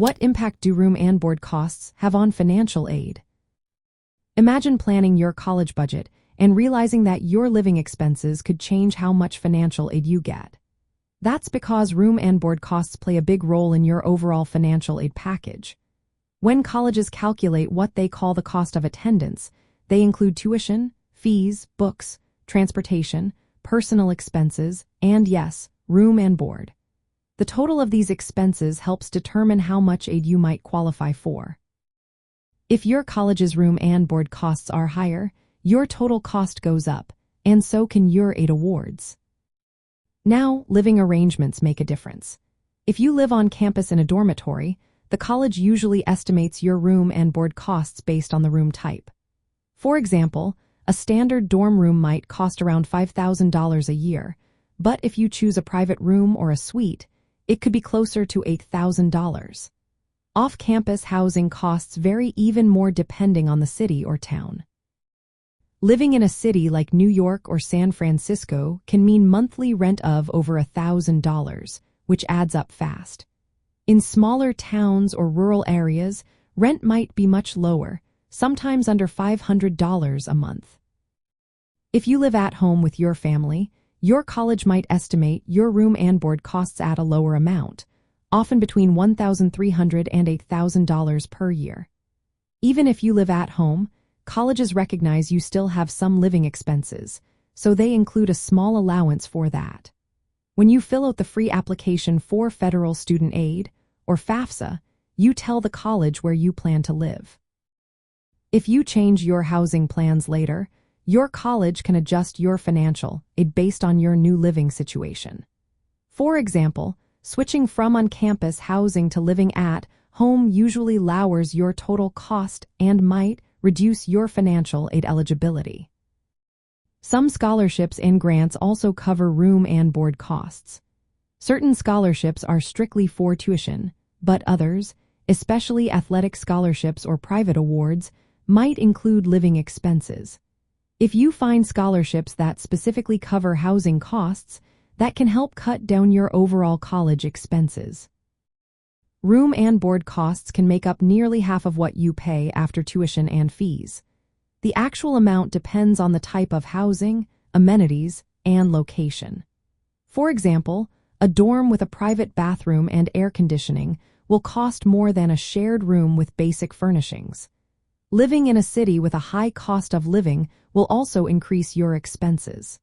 What impact do room and board costs have on financial aid? Imagine planning your college budget and realizing that your living expenses could change how much financial aid you get. That's because room and board costs play a big role in your overall financial aid package. When colleges calculate what they call the cost of attendance, they include tuition, fees, books, transportation, personal expenses, and yes, room and board. The total of these expenses helps determine how much aid you might qualify for. If your college's room and board costs are higher, your total cost goes up, and so can your aid awards. Now, living arrangements make a difference. If you live on campus in a dormitory, the college usually estimates your room and board costs based on the room type. For example, a standard dorm room might cost around $5,000 a year, but if you choose a private room or a suite, it could be closer to $8,000. Off-campus housing costs vary even more depending on the city or town. Living in a city like New York or San Francisco can mean monthly rent of over $1,000, which adds up fast. In smaller towns or rural areas, rent might be much lower, sometimes under $500 a month. If you live at home with your family, your college might estimate your room and board costs at a lower amount, often between $1,300 and $8,000 per year. Even if you live at home, colleges recognize you still have some living expenses, so they include a small allowance for that. When you fill out the free application for federal student aid, or FAFSA, you tell the college where you plan to live. If you change your housing plans later, your college can adjust your financial aid based on your new living situation. For example, switching from on-campus housing to living at home usually lowers your total cost and might reduce your financial aid eligibility. Some scholarships and grants also cover room and board costs. Certain scholarships are strictly for tuition, but others, especially athletic scholarships or private awards, might include living expenses. If you find scholarships that specifically cover housing costs, that can help cut down your overall college expenses. Room and board costs can make up nearly half of what you pay after tuition and fees. The actual amount depends on the type of housing, amenities, and location. For example, a dorm with a private bathroom and air conditioning will cost more than a shared room with basic furnishings. Living in a city with a high cost of living will also increase your expenses.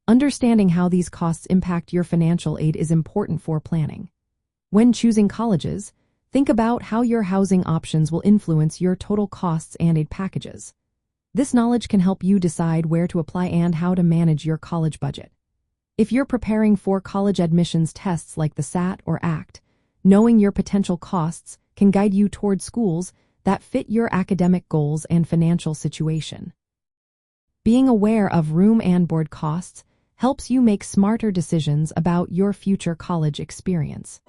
Understanding how these costs impact your financial aid is important for planning. When choosing colleges, think about how your housing options will influence your total costs and aid packages. This knowledge can help you decide where to apply and how to manage your college budget. If you're preparing for college admissions tests like the SAT or ACT, knowing your potential costs can guide you toward schools that fit your academic goals and financial situation. Being aware of room and board costs helps you make smarter decisions about your future college experience.